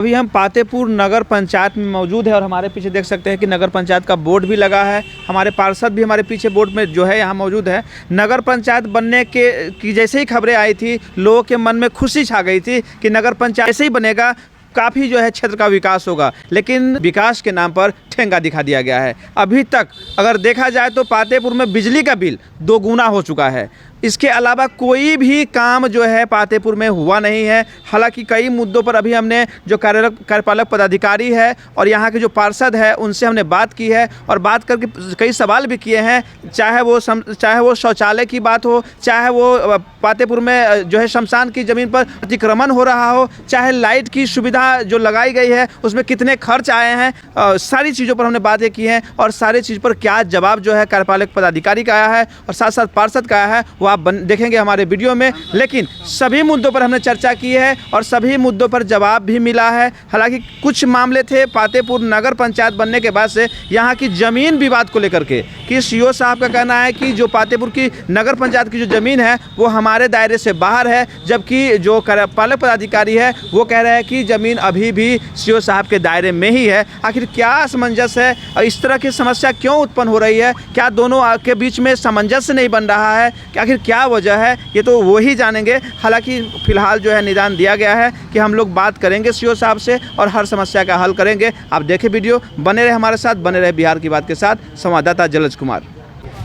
अभी हम पातेपुर नगर पंचायत में मौजूद है और हमारे पीछे देख सकते हैं कि नगर पंचायत का बोर्ड भी लगा है। हमारे पार्षद भी हमारे पीछे बोर्ड में जो है यहाँ मौजूद है। नगर पंचायत बनने की जैसे ही खबरें आई थी, लोगों के मन में खुशी छा गई थी कि नगर पंचायत ऐसे ही बनेगा, काफ़ी जो है क्षेत्र का विकास होगा। लेकिन विकास के नाम पर ठेंगा दिखा दिया गया है। अभी तक अगर देखा जाए तो पातेपुर में बिजली का बिल 2 गुना हो चुका है। इसके अलावा कोई भी काम जो है पातेपुर में हुआ नहीं है। हालांकि कई मुद्दों पर अभी हमने जो कार्यपालक पदाधिकारी है और यहाँ के जो पार्षद है उनसे हमने बात की है और बात करके कई सवाल भी किए हैं। चाहे वो शौचालय की बात हो, चाहे वो पातेपुर में जो है शमशान की ज़मीन पर अतिक्रमण हो रहा हो, चाहे लाइट की सुविधा जो लगाई गई है उसमें कितने खर्च आए हैं, सारी चीज़ों पर हमने बातें की हैं और सारी चीज़ पर क्या जवाब जो है कार्यपालक पदाधिकारी का आया है और साथ साथ पार्षद का आया है वो आप देखेंगे हमारे वीडियो में। लेकिन सभी मुद्दों पर हमने चर्चा की है और सभी मुद्दों पर जवाब भी मिला है। हालांकि कुछ मामले थे पातेपुर नगर पंचायत बनने के बाद से यहाँ की ज़मीन विवाद को लेकर के कि सीओ साहब का कहना है कि जो पातेपुर की नगर पंचायत की जो ज़मीन है वो हमारे दायरे से बाहर है, जबकि जो कार्यपालक पदाधिकारी है वो कह रहे हैं कि ज़मीन अभी भी सीओ साहब के दायरे में ही है। आखिर क्या असमंजस है और इस तरह की समस्या क्यों उत्पन्न हो रही है? क्या दोनों के बीच में सामंजस्य नहीं बन रहा है? आखिर क्या वजह है? ये तो वो ही जानेंगे। हालांकि फिलहाल जो है निदान दिया गया है कि हम लोग बात करेंगे सीओ साहब से और हर समस्या का हल करेंगे। आप देखें वीडियो, बने रहे हमारे साथ, बने रहे बिहार की बात के साथ। संवाददाता जलज कुमार।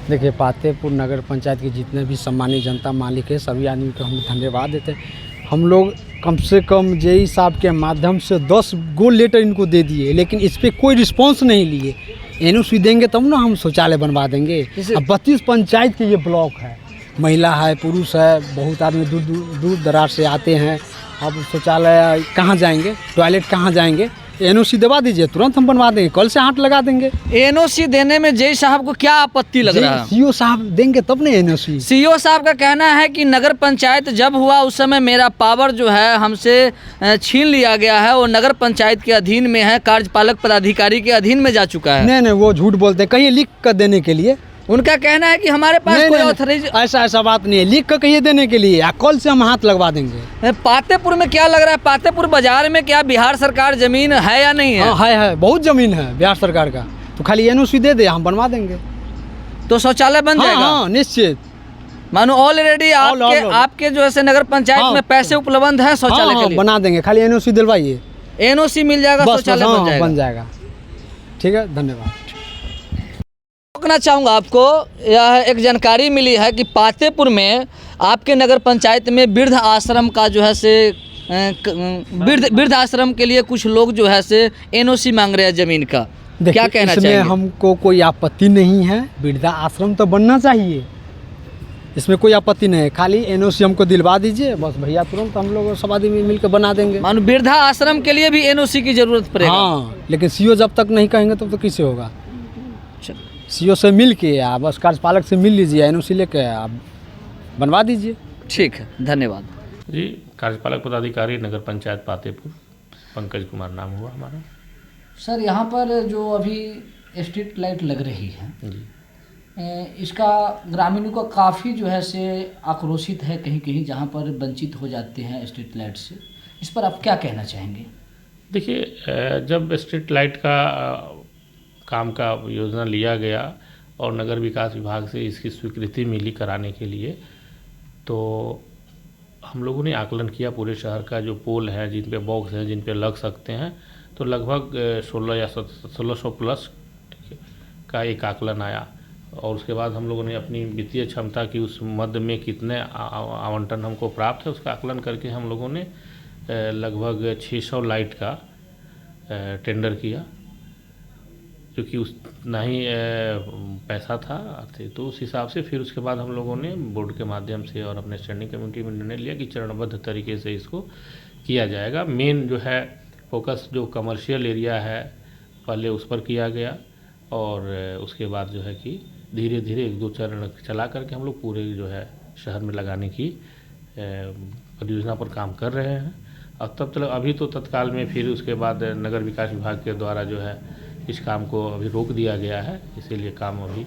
देखिए, पातेपुर नगर पंचायत की जितने भी सम्मानित जनता मालिक है सभी आदमी को हम धन्यवाद देते हैं। हम लोग कम से कम जेई साहब के माध्यम से 10 गो लेटर इनको दे दिए, लेकिन इस पर कोई रिस्पांस नहीं लिए। एनओसी देंगे तब ना हम शौचालय बनवा देंगे। अब 32 पंचायत के ये ब्लॉक है, महिला है, पुरुष है, बहुत आदमी दूर दराज से आते हैं। अब शौचालय कहाँ जाएंगे, टॉयलेट कहाँ जाएंगे? एनओसी दबा दीजिए, तुरंत हम बनवा देंगे, कल से हाथ लगा देंगे। एनओसी देने में जेई साहब को क्या आपत्ति लग रहा है? सीओ साहब देंगे तब नहीं एनओसी। सीओ साहब का कहना है कि नगर पंचायत जब हुआ उस समय मेरा पावर जो है हमसे छीन लिया गया है और नगर पंचायत के अधीन में है, कार्यपालक पदाधिकारी के अधीन में जा चुका है। नहीं, वो झूठ बोलते हैं। कहिए लिख कर देने के लिए। उनका कहना है कि हमारे पास कोई ऑथराइज ऐसा बात नहीं है, लिख कर कहिए देने के लिए, कल से हम हाथ लगवा देंगे। पातेपुर में क्या लग रहा है, पातेपुर बाजार में क्या बिहार सरकार जमीन है या नहीं है? हाँ, है, बहुत जमीन है बिहार सरकार का। तो खाली एनओसी दे दे, हम बनवा देंगे। तो शौचालय बन जाएगा? हाँ, निश्चित। मानो ऑलरेडी आपके जो है नगर पंचायत में पैसे उपलब्ध है शौचालय के लिए? बना देंगे, खाली एनओसी दिलवाइए, एनओसी मिल जाएगा, शौचालय बन जाएगा। ठीक है, धन्यवाद। रोकना चाहूँगा आपको, यह एक जानकारी मिली है कि पातेपुर में आपके नगर पंचायत में वृद्ध आश्रम का जो है से वृद्ध आश्रम के लिए कुछ लोग जो है से एनओसी मांग रहे हैं ज़मीन का। क्या कहना चाहिए? इसमें हमको कोई आपत्ति नहीं है, वृद्ध आश्रम तो बनना चाहिए, इसमें कोई आपत्ति नहीं है। खाली एनओसी हमको दिलवा दीजिए बस भैया, तुरंत हम लोग सब आदमी मिलकर बना देंगे। मानो वृद्धा आश्रम के लिए भी एनओसी की जरूरत पड़ेगा? हाँ, लेकिन सीओ जब तक नहीं कहेंगे तब तो किससे होगा? सीओ से मिल के आप बस कार्यपालक से मिल लीजिए, एनओसी लेके आप बनवा दीजिए। ठीक है, धन्यवाद जी। कार्यपालक पदाधिकारी नगर पंचायत पातेपुर, पंकज कुमार नाम हुआ हमारा। सर, यहाँ पर जो अभी स्ट्रीट लाइट लग रही है जी, इसका ग्रामीणों का काफ़ी जो है से आक्रोशित है कहीं कहीं, जहाँ पर वंचित हो जाते हैं स्ट्रीट लाइट से। इस पर आप क्या कहना चाहेंगे? देखिए, जब स्ट्रीट लाइट का काम का योजना लिया गया और नगर विकास विभाग से इसकी स्वीकृति मिली कराने के लिए, तो हम लोगों ने आकलन किया पूरे शहर का जो पोल है, जिन पे बॉक्स हैं, जिन पे लग सकते हैं, तो लगभग 16 या 1600 प्लस का एक आकलन आया। और उसके बाद हम लोगों ने अपनी वित्तीय क्षमता की उस मद में कितने आवंटन हमको प्राप्त है उसका आकलन करके हम लोगों ने लगभग 600 लाइट का टेंडर किया, क्योंकि उतना ही पैसा था। तो उस हिसाब से फिर उसके बाद हम लोगों ने बोर्ड के माध्यम से और अपने स्टैंडिंग कमेटी में निर्णय लिया कि चरणबद्ध तरीके से इसको किया जाएगा। मेन जो है फोकस जो कमर्शियल एरिया है पहले उस पर किया गया और उसके बाद जो है कि धीरे धीरे 1-2 चरण चला करके हम लोग पूरे जो है शहर में लगाने की परियोजना पर काम कर रहे हैं। अब तब तक अभी तो तत्काल में फिर उसके बाद नगर विकास विभाग के द्वारा जो है इस काम को अभी रोक दिया गया है, इसीलिए काम अभी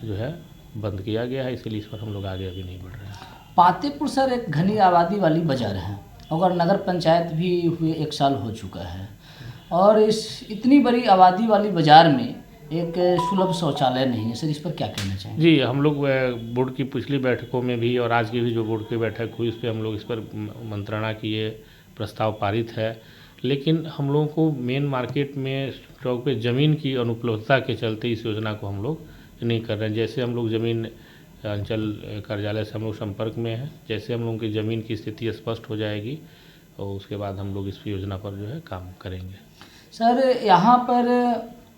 जो है बंद किया गया है, इसीलिए इस पर हम लोग आगे अभी नहीं बढ़ रहे हैं। पातेपुर सर एक घनी आबादी वाली बाजार है, और नगर पंचायत भी हुए 1 साल हो चुका है, और इस इतनी बड़ी आबादी वाली बाज़ार में एक सुलभ शौचालय नहीं है। सर, इस पर क्या कहना चाहेंगे? जी, हम लोग बोर्ड की पिछली बैठकों में भी और आज की भी जो बोर्ड की बैठक हुई, उस पर हम लोग इस पर मंत्रणा किए, प्रस्ताव पारित है। लेकिन हम लोगों को मेन मार्केट में चौक पे ज़मीन की अनुपलब्धता के चलते इस योजना को हम लोग नहीं कर रहे हैं। जैसे हम लोग ज़मीन अंचल कार्यालय से हम लोग संपर्क में हैं, जैसे हम लोगों की ज़मीन की स्थिति स्पष्ट हो जाएगी और उसके बाद हम लोग इस योजना पर जो है काम करेंगे। सर, यहाँ पर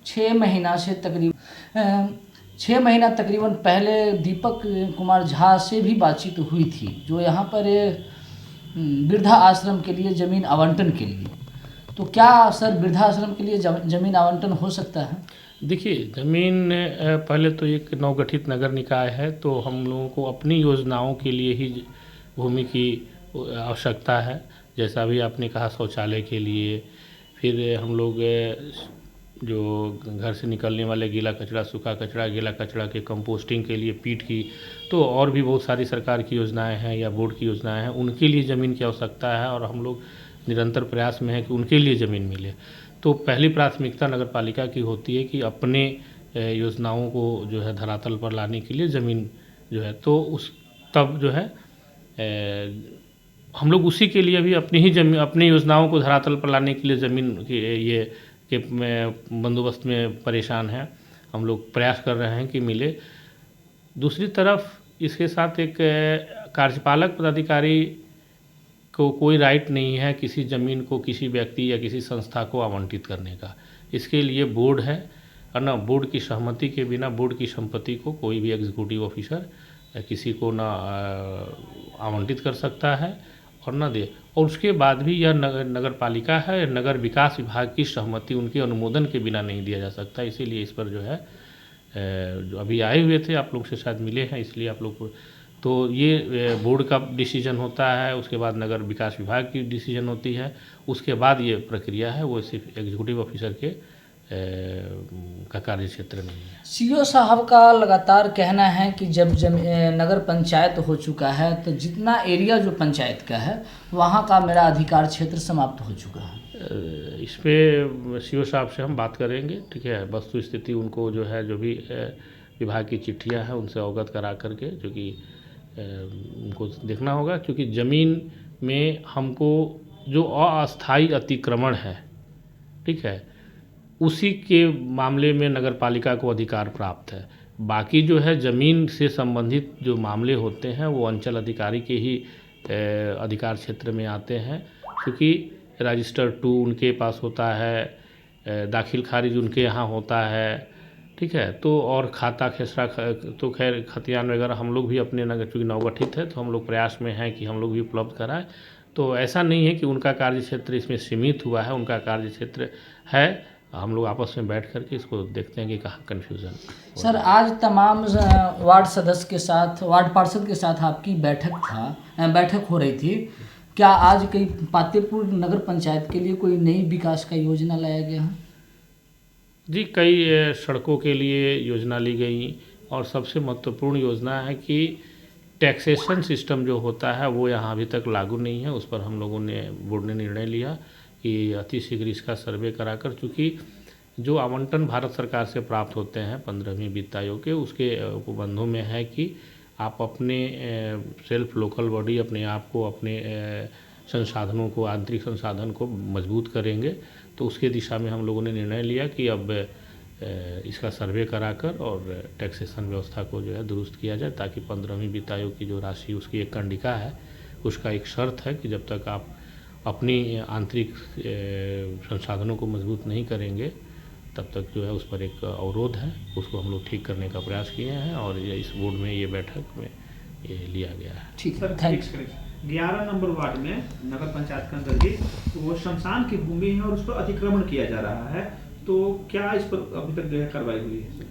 6 महीना से तकरीबन 6 महीना तकरीबन पहले दीपक कुमार झा से भी बातचीत हुई थी, जो यहाँ पर वृद्धा आश्रम के लिए ज़मीन आवंटन के लिए। तो क्या सर वृद्धा आश्रम के लिए ज़मीन आवंटन हो सकता है? देखिए, ज़मीन पहले तो एक नवगठित नगर निकाय है, तो हम लोगों को अपनी योजनाओं के लिए ही भूमि की आवश्यकता है। जैसा भी आपने कहा शौचालय के लिए, फिर हम लोग जो घर से निकलने वाले गीला कचरा, सूखा कचरा, गीला कचरा के कंपोस्टिंग के लिए पीट की, तो और भी बहुत सारी सरकार की योजनाएं हैं या बोर्ड की योजनाएं हैं, उनके लिए ज़मीन की आवश्यकता है और हम लोग निरंतर प्रयास में है कि उनके लिए ज़मीन मिले। तो पहली प्राथमिकता नगर पालिका की होती है कि अपने योजनाओं को जो है धरातल पर लाने के लिए ज़मीन जो है, तो उस तब जो है हम लोग उसी के लिए भी अपनी ही ज़मीन, अपनी योजनाओं को धरातल पर लाने के लिए ज़मीन के बंदोबस्त में परेशान हैं। हम लोग प्रयास कर रहे हैं कि मिले। दूसरी तरफ इसके साथ एक कार्यपालक पदाधिकारी को कोई राइट नहीं है किसी ज़मीन को किसी व्यक्ति या किसी संस्था को आवंटित करने का। इसके लिए बोर्ड है, और ना बोर्ड की सहमति के बिना बोर्ड की संपत्ति को कोई भी एग्जीक्यूटिव ऑफिसर किसी को ना आवंटित कर सकता है और ना दे। और उसके बाद भी यह नगर पालिका है, नगर विकास विभाग की सहमति उनके अनुमोदन के बिना नहीं दिया जा सकता। इसीलिए इस पर जो है जो अभी आए हुए थे, आप लोग से शायद मिले हैं, इसलिए आप लोग को, तो ये बोर्ड का डिसीजन होता है, उसके बाद नगर विकास विभाग की डिसीजन होती है, उसके बाद ये प्रक्रिया है, वो सिर्फ एग्जीक्यूटिव ऑफिसर के का कार्य क्षेत्र नहीं है। सीओ साहब का लगातार कहना है कि जब नगर पंचायत हो चुका है तो जितना एरिया जो पंचायत का है वहाँ का मेरा अधिकार क्षेत्र समाप्त हो चुका है। इस पर सीओ साहब से हम बात करेंगे, ठीक है। वस्तु स्थिति उनको जो है, जो भी विभाग की चिट्ठियाँ हैं उनसे अवगत करा करके, जो कि उनको देखना होगा, क्योंकि ज़मीन में हमको जो अस्थायी अतिक्रमण है, ठीक है, उसी के मामले में नगर पालिका को अधिकार प्राप्त है। बाकी जो है ज़मीन से संबंधित जो मामले होते हैं वो अंचल अधिकारी के ही अधिकार क्षेत्र में आते हैं, क्योंकि रजिस्टर 2 उनके पास होता है, दाखिल खारिज उनके यहाँ होता है, ठीक है। तो और खाता खेसरा तो खैर खतियान वगैरह हम लोग भी अपने नगर, चूँकि नवगठित है तो हम लोग प्रयास में हैं कि हम लोग भी उपलब्ध कराएं। तो ऐसा नहीं है कि उनका कार्य क्षेत्र इसमें सीमित हुआ है, उनका कार्य क्षेत्र है। हम लोग आपस में बैठ करके इसको देखते हैं कि कहाँ कन्फ्यूज़न। सर, आज तमाम वार्ड सदस्य के साथ, वार्ड पार्षद के साथ आपकी बैठक हो रही थी। क्या आज कई पातेपुर नगर पंचायत के लिए कोई नई विकास का योजना लाया गया है? जी, कई सड़कों के लिए योजना ली गई, और सबसे महत्वपूर्ण योजना है कि टैक्सेशन सिस्टम जो होता है वो यहाँ अभी तक लागू नहीं है। उस पर हम लोगों ने, बोर्ड ने निर्णय लिया कि अति शीघ्र इसका सर्वे कराकर, चूँकि जो आवंटन भारत सरकार से प्राप्त होते हैं 15वीं वित्त आयोग के, उसके उपबंधों में है कि आप अपने सेल्फ लोकल बॉडी, अपने आप को, अपने संसाधनों को, आंतरिक संसाधन को मजबूत करेंगे। तो उसके दिशा में हम लोगों ने निर्णय लिया कि अब इसका सर्वे कराकर और टैक्सेशन व्यवस्था को जो है दुरुस्त किया जाए, ताकि 15वीं वित्त आयोग की जो राशि, उसकी एक कंडिका है, उसका एक शर्त है कि जब तक आप अपनी आंतरिक संसाधनों को मजबूत नहीं करेंगे तब तक जो है उस पर एक अवरोध है, उसको हम लोग ठीक करने का प्रयास किए हैं, और इस बोर्ड में ये बैठक में ये लिया गया है। ठीक है, थैंक्स। 11 नंबर वार्ड में नगर पंचायत के अंदर ही वो शमशान की भूमि है और उस पर अतिक्रमण किया जा रहा है, तो क्या इस पर अभी तक जो है कार्रवाई हुई है?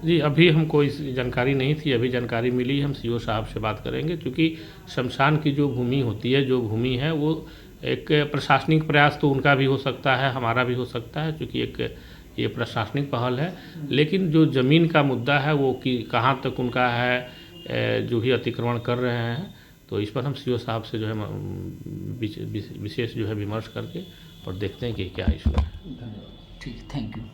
जी, अभी हमको इस जानकारी नहीं थी, अभी जानकारी मिली, हम सीओ साहब से बात करेंगे, क्योंकि शमशान की जो भूमि होती है, जो भूमि है, वो एक प्रशासनिक प्रयास तो उनका भी हो सकता है, हमारा भी हो सकता है, क्योंकि एक ये प्रशासनिक पहल है। लेकिन जो ज़मीन का मुद्दा है वो कि कहाँ तक उनका है, जो भी अतिक्रमण कर रहे हैं, तो इस पर हम सीओ साहब से जो है विशेष जो है विमर्श करके और देखते हैं कि क्या इशू है। ठीक, थैंक यू।